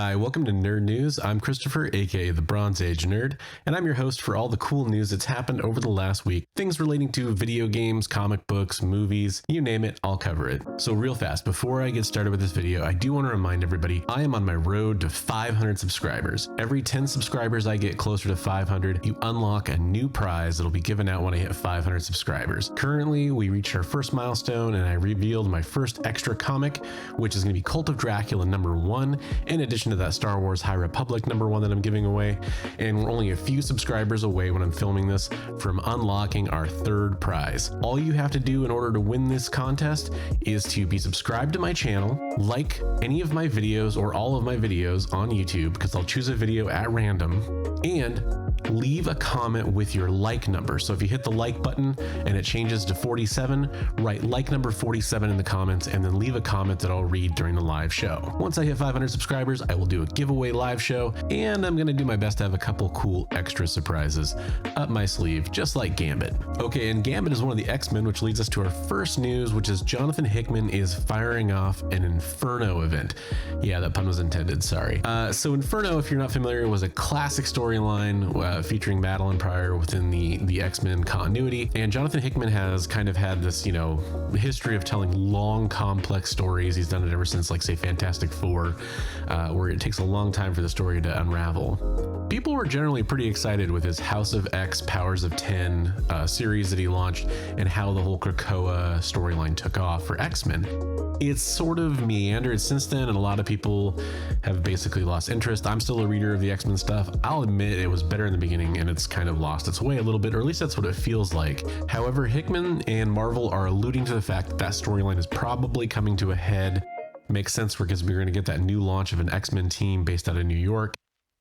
Hi, welcome to Nerd News. I'm Christopher, aka the Bronze Age Nerd, and I'm your host for all the cool news that's happened over the last week. Things relating to video games, comic books, movies, you name it, I'll cover it. So real fast, before I get started with this video, I do want to remind everybody I am on my road to 500 subscribers. Every 10 subscribers I get closer to 500, you unlock a new prize that'll be given out when I hit 500 subscribers. Currently, we reached our first milestone and I revealed my first extra comic, which is going to be Cult of Dracula #1, in addition to that Star Wars High Republic #1 that I'm giving away. And we're only a few subscribers away when I'm filming this from unlocking our third prize. All you have to do in order to win this contest is to be subscribed to my channel, like any of my videos or all of my videos on YouTube, because I'll choose a video at random, and leave a comment with your like number. So if you hit the like button and it changes to 47, write like number 47 in the comments and then leave a comment that I'll read during the live show. Once I hit 500 subscribers, I will do a giveaway live show, and I'm gonna do my best to have a couple cool extra surprises up my sleeve, just like Gambit. Okay, and Gambit is one of the X-Men, which leads us to our first news, which is Jonathan Hickman is firing off an Inferno event. Yeah, that pun was intended, sorry. So Inferno, if you're not familiar, was a classic storyline featuring Madeline Pryor within the X-Men continuity, and Jonathan Hickman has kind of had this, history of telling long, complex stories. He's done it ever since, like, say, Fantastic Four, where it takes a long time for the story to unravel. People were generally pretty excited with his House of X, Powers of 10 series that he launched, and how the whole Krakoa storyline took off for X-Men. It's sort of meandered since then, and a lot of people have basically lost interest. I'm still a reader of the X-Men stuff. I'll admit it was better in the beginning, and it's kind of lost its way a little bit, or at least that's what it feels like. However, Hickman and Marvel are alluding to the fact that that storyline is probably coming to a head. Makes sense because we're going to get that new launch of an X-Men team based out of New York.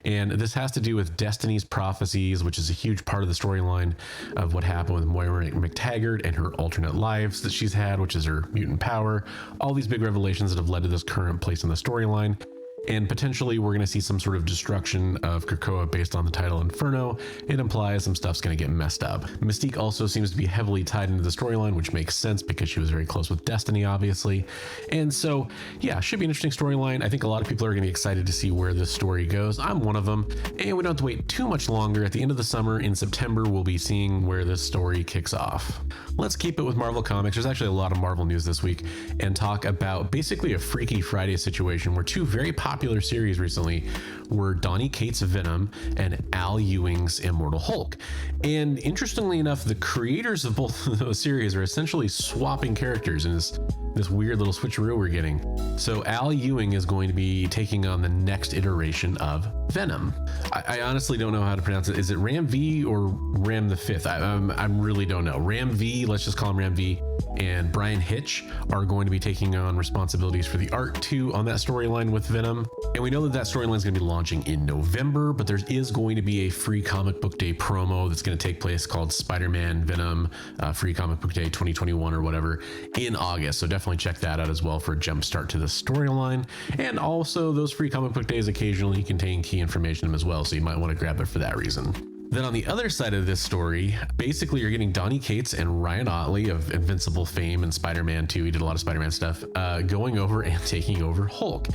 And this has to do with Destiny's prophecies, which is a huge part of the storyline of what happened with Moira McTaggart and her alternate lives that she's had, which is her mutant power. All these big revelations that have led to this current place in the storyline. And potentially we're going to see some sort of destruction of Krakoa based on the title Inferno. It implies some stuff's going to get messed up. Mystique also seems to be heavily tied into the storyline, which makes sense because she was very close with Destiny, obviously. And so, yeah, should be an interesting storyline. I think a lot of people are going to be excited to see where this story goes. I'm one of them. And we don't have to wait too much longer. At the end of the summer in September, we'll be seeing where this story kicks off. Let's keep it with Marvel Comics. There's actually a lot of Marvel news this week, and talk about basically a Freaky Friday situation where two very popular series recently were Donny Cates' Venom and Al Ewing's Immortal Hulk. And interestingly enough, the creators of both of those series are essentially swapping characters in this weird little switcheroo we're getting. So Al Ewing is going to be taking on the next iteration of Venom. I honestly don't know how to pronounce it. Is it Ram V or Ram the Fifth? I really don't know. Ram V, let's just call him Ram V, and Brian Hitch are going to be taking on responsibilities for the art too on that storyline with Venom. And we know that storyline is going to be launching in November, but there is going to be a free comic book day promo that's going to take place called Spider-Man Venom Free Comic Book Day 2021 or whatever in August. So definitely check that out as well for a jump start to the storyline. And also those free comic book days occasionally contain key information in them as well, so you might want to grab it for that reason. Then on the other side of this story, basically you're getting Donny Cates and Ryan Ottley of Invincible fame and Spider-Man 2, he did a lot of Spider-Man stuff, going over and taking over Hulk.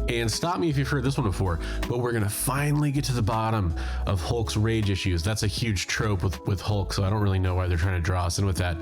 And stop me if you've heard this one before, but we're gonna finally get to the bottom of Hulk's rage issues. That's a huge trope with Hulk, so I don't really know why they're trying to draw us in with that.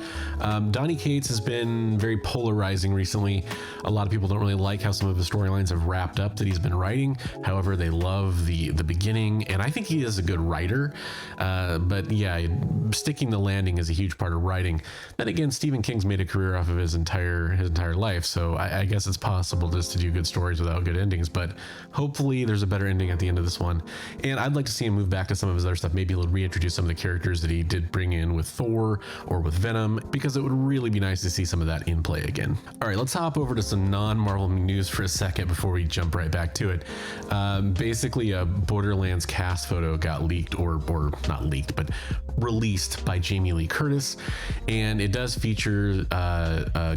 Donny Cates has been very polarizing recently. A lot of people don't really like how some of the storylines have wrapped up that he's been writing. However, they love the beginning, and I think he is a good writer. But yeah, sticking the landing is a huge part of writing. Then again, Stephen King's made a career off of his entire life, so I guess it's possible just to do good stories without good endings, but hopefully there's a better ending at the end of this one. And I'd like to see him move back to some of his other stuff. Maybe he'll reintroduce some of the characters that he did bring in with Thor or with Venom, because it would really be nice to see some of that in play again. All right, let's hop over to some non-Marvel news for a second before we jump right back to it. Basically a Borderlands cast photo got leaked or not leaked, but released by Jamie Lee Curtis. And it does feature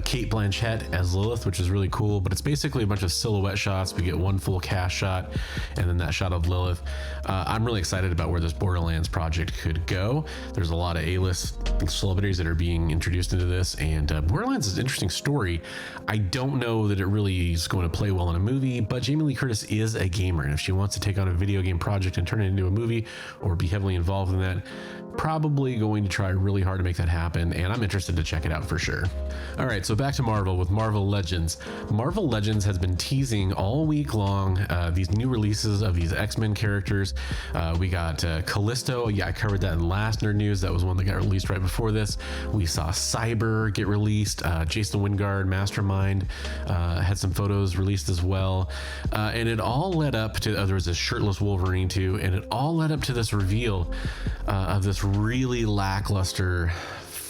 Cate Blanchett as Lilith, which is really cool, but it's basically a bunch of silhouette shots. We get one full cast shot and then that shot of Lilith. I'm really excited about where this Borderlands project could go. There's a lot of A-list celebrities that are being introduced into this, and Borderlands is an interesting story. I don't know that it really is going to play well in a movie, but Jamie Lee Curtis is a gamer, and if she wants to take on a video game project and turn it into a movie or be heavily involved in that, probably going to try really hard to make that happen, and I'm interested to check it out for sure. All right, so back to Marvel with Marvel Legends. Marvel Legends has been teasing all week long these new releases of these X-Men characters. We got Callisto. Yeah, I covered that in last Nerd News. That was one that got released right before this. We saw Cyber get released. Jason Wingard, Mastermind, had some photos released as well. And it all led up to, there was a shirtless Wolverine too, and it all led up to this reveal of this really lackluster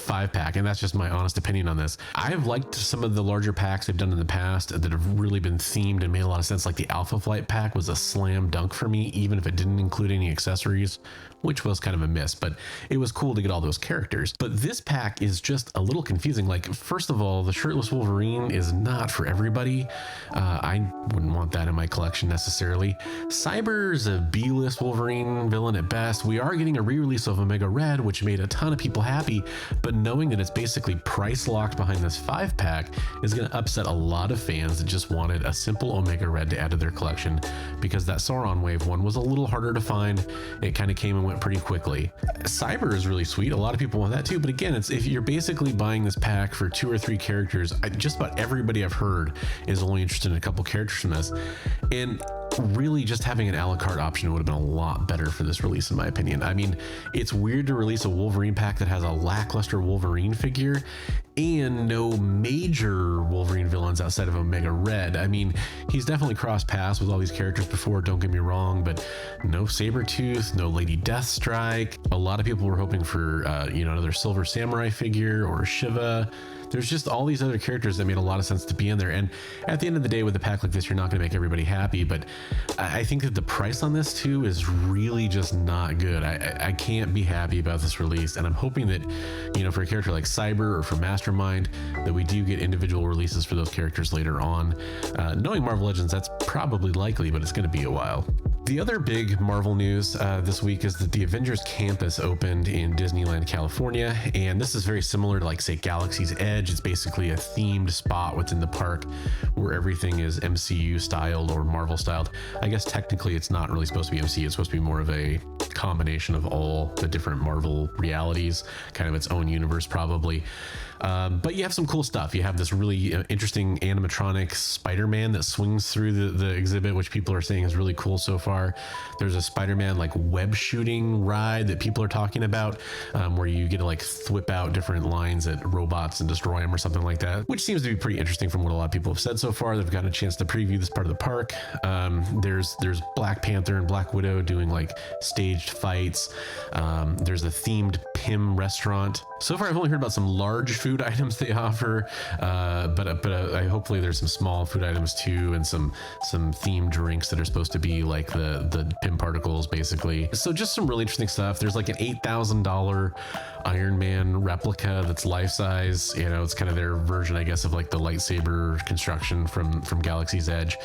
5-pack, and that's just my honest opinion on this. I've liked some of the larger packs they've done in the past that have really been themed and made a lot of sense. Like the Alpha Flight pack was a slam dunk for me, even if it didn't include any accessories, which was kind of a miss, but it was cool to get all those characters. But this pack is just a little confusing. Like, first of all, the shirtless Wolverine is not for everybody. I wouldn't want that in my collection necessarily. Cyber's a B-list Wolverine villain at best. We are getting a re-release of Omega Red, which made a ton of people happy, but knowing that it's basically price locked behind this 5-pack is going to upset a lot of fans that just wanted a simple Omega Red to add to their collection, because that Sauron Wave one was a little harder to find. It kind of came and went pretty quickly. Cyber is really sweet. A lot of people want that too, but again, it's, if you're basically buying this pack for 2 or 3 characters, just about everybody I've heard is only interested in a couple characters from this, and really just having an a la carte option would have been a lot better for this release, in my opinion. I mean, it's weird to release a Wolverine pack that has a lackluster Wolverine figure and no major Wolverine villains outside of Omega Red. I mean, he's definitely crossed paths with all these characters before, don't get me wrong, but no Sabretooth, no Lady Deathstrike. A lot of people were hoping for another Silver Samurai figure or Shiva. There's just all these other characters that made a lot of sense to be in there. And at the end of the day, with a pack like this, you're not going to make everybody happy. But I think that the price on this too is really just not good. I can't be happy about this release. And I'm hoping that, for a character like Cyber or for Mastermind, that we do get individual releases for those characters later on. Knowing Marvel Legends, that's probably likely, but it's going to be a while. The other big Marvel news this week is that the Avengers Campus opened in Disneyland, California, and this is very similar to, like, say, Galaxy's Edge. It's basically a themed spot within the park where everything is MCU styled or Marvel styled. I guess technically it's not really supposed to be MCU, it's supposed to be more of a combination of all the different Marvel realities, kind of its own universe probably. But you have some cool stuff. You have this really interesting animatronic Spider-Man that swings through the exhibit, which people are saying is really cool so far. There's a Spider-Man like web shooting ride that people are talking about, where you get to like whip out different lines at robots and destroy them or something like that, which seems to be pretty interesting from what a lot of people have said so far. They've gotten a chance to preview this part of the park. There's Black Panther and Black Widow doing like staged fights. There's a themed Pym restaurant. So far, I've only heard about some large food items they offer, but hopefully there's some small food items too, and some themed drinks that are supposed to be like the Pym particles, basically. So just some really interesting stuff. There's like an $8,000 Iron Man replica that's life size. It's kind of their version, I guess, of like the lightsaber construction from Galaxy's Edge.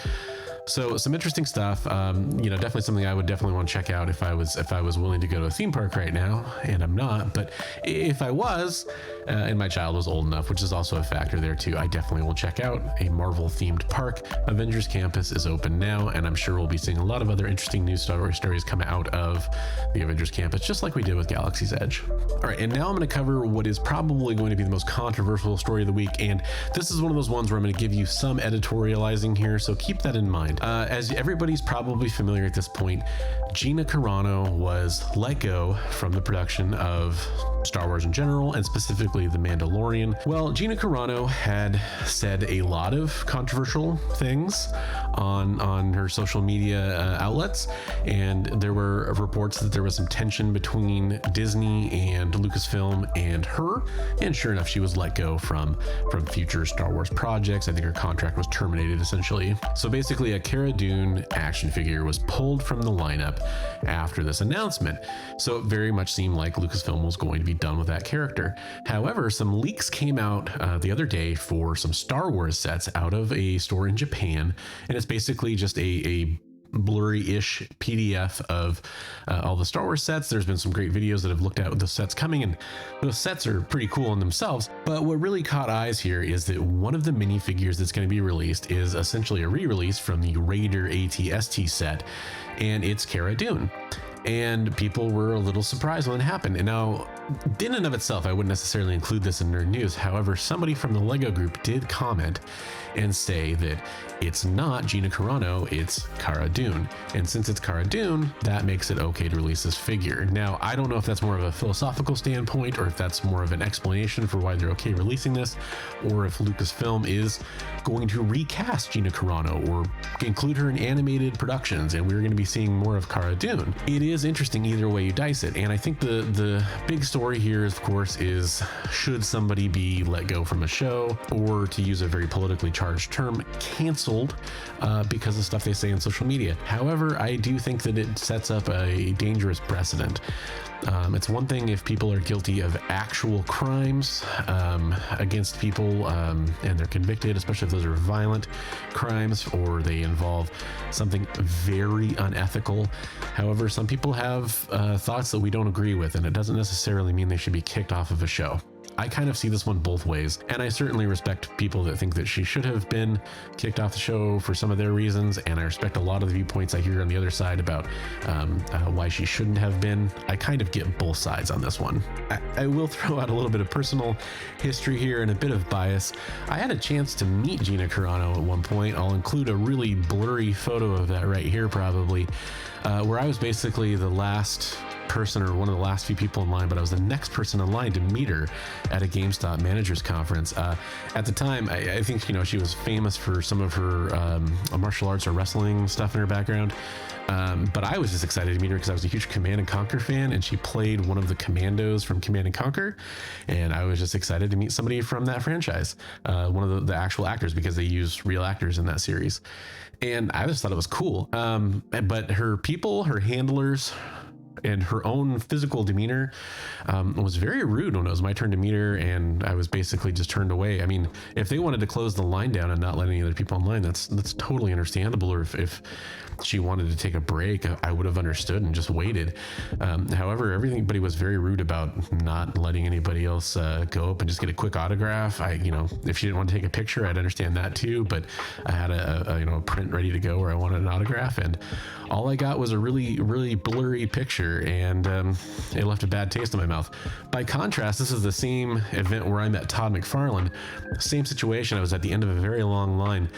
So some interesting stuff. Definitely something I would definitely want to check out if I was willing to go to a theme park right now, and I'm not. But if I was, and my child was old enough, which is also a factor there too, I definitely will check out a Marvel themed park. Avengers Campus is open now, and I'm sure we'll be seeing a lot of other interesting news stories come out of the Avengers Campus, just like we did with Galaxy's Edge. All right, and now I'm going to cover what is probably going to be the most controversial story of the week, and this is one of those ones where I'm going to give you some editorializing here, so keep that in mind. As everybody's probably familiar at this point, Gina Carano was let go from the production of Star Wars in general, and specifically The Mandalorian. Well, Gina Carano had said a lot of controversial things on her social media outlets, and there were reports that there was some tension between Disney and Lucasfilm and her, and sure enough, she was let go from future Star Wars projects. I think her contract was terminated essentially. So basically, a Cara Dune action figure was pulled from the lineup after this announcement. So it very much seemed like Lucasfilm was going to be done with that character. However, some leaks came out the other day for some Star Wars sets out of a store in Japan, and it's basically just a blurry-ish PDF of all the Star Wars sets. There's been some great videos that have looked at the sets coming, and those sets are pretty cool in themselves. But what really caught eyes here is that one of the minifigures that's going to be released is essentially a re-release from the Raider AT-ST set, and it's Cara Dune. And people were a little surprised when it happened. And now, in and of itself, I wouldn't necessarily include this in nerd news. However, somebody from the Lego group did comment and say that it's not Gina Carano, it's Cara Dune. And since it's Cara Dune, that makes it okay to release this figure. Now, I don't know if that's more of a philosophical standpoint, or if that's more of an explanation for why they're okay releasing this, or if Lucasfilm is going to recast Gina Carano or include her in animated productions, and we're going to be seeing more of Cara Dune. It is interesting either way you dice it. And I think the big story here, of course, is should somebody be let go from a show, or, to use a very politically charged term, canceled because of stuff they say on social media. However, I do think that it sets up a dangerous precedent. It's one thing if people are guilty of actual crimes against people and they're convicted, especially if those are violent crimes or they involve something very unethical. However, some people have thoughts that we don't agree with, and it doesn't necessarily mean they should be kicked off of a show. I kind of see this one both ways, and I certainly respect people that think that she should have been kicked off the show for some of their reasons, and I respect a lot of the viewpoints I hear on the other side about why she shouldn't have been. I kind of get both sides on this one. I will throw out a little bit of personal history here and a bit of bias. I had a chance to meet Gina Carano at one point. I'll include a really blurry photo of that right here probably, where I was basically the last person, or one of the last few people in line, but I was the next person in line to meet her at a GameStop managers conference. At the time, I think, she was famous for some of her martial arts or wrestling stuff in her background. But I was just excited to meet her because I was a huge Command and Conquer fan, and she played one of the commandos from Command and Conquer. And I was just excited to meet somebody from that franchise, one of the actual actors, because they use real actors in that series. And I just thought it was cool. But her people, her handlers, and her own physical demeanor was very rude when it was my turn to meet her, and I was basically just turned away. I mean, if they wanted to close the line down and not let any other people online, that's totally understandable. Or if she wanted to take a break, I would have understood and just waited. However, everybody was very rude about not letting anybody else go up and just get a quick autograph. If she didn't want to take a picture, I'd understand that too, but I had a print ready to go where I wanted an autograph, and all I got was a really, really blurry picture, and it left a bad taste in my mouth. By contrast, this is the same event where I met Todd McFarlane. Same situation. I was at the end of a very long line,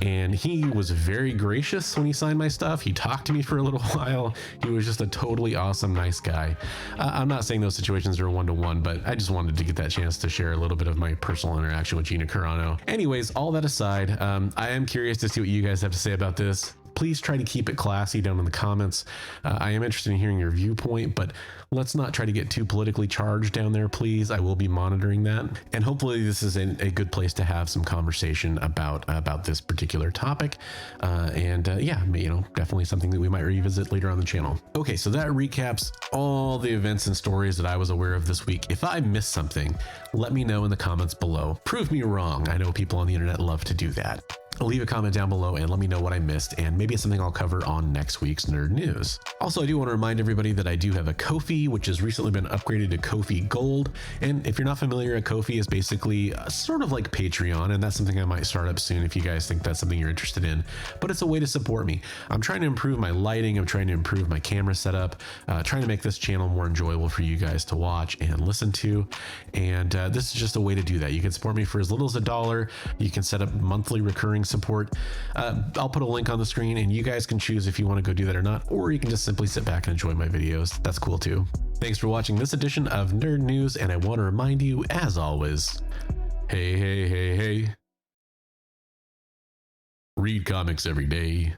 and he was very gracious when he signed my stuff. He talked to me for a little while. He was just a totally awesome, nice guy. I'm not saying those situations are one-to-one, but I just wanted to get that chance to share a little bit of my personal interaction with Gina Carano. Anyways, all that aside, I am curious to see what you guys have to say about this. Please try to keep it classy down in the comments. I am interested in hearing your viewpoint, but let's not try to get too politically charged down there, please. I will be monitoring that. And hopefully this is a good place to have some conversation about this particular topic. Definitely something that we might revisit later on the channel. Okay, so that recaps all the events and stories that I was aware of this week. If I missed something, let me know in the comments below. Prove me wrong. I know people on the internet love to do that. Leave a comment down below and let me know what I missed, and maybe it's something I'll cover on next week's Nerd News. Also, I do want to remind everybody that I do have a Ko-fi, which has recently been upgraded to Ko-fi Gold. And if you're not familiar, a Ko-fi is basically sort of like Patreon, and that's something I might start up soon if you guys think that's something you're interested in. But it's a way to support me. I'm trying to improve my lighting, I'm trying to improve my camera setup, trying to make this channel more enjoyable for you guys to watch and listen to. And this is just a way to do that. You can support me for as little as $1. You can set up monthly recurring support. I'll put a link on the screen, and you guys can choose if you want to go do that or not, or you can just simply sit back and enjoy my videos. That's cool too. Thanks for watching this edition of Nerd News, and I want to remind you, as always, hey, read comics every day.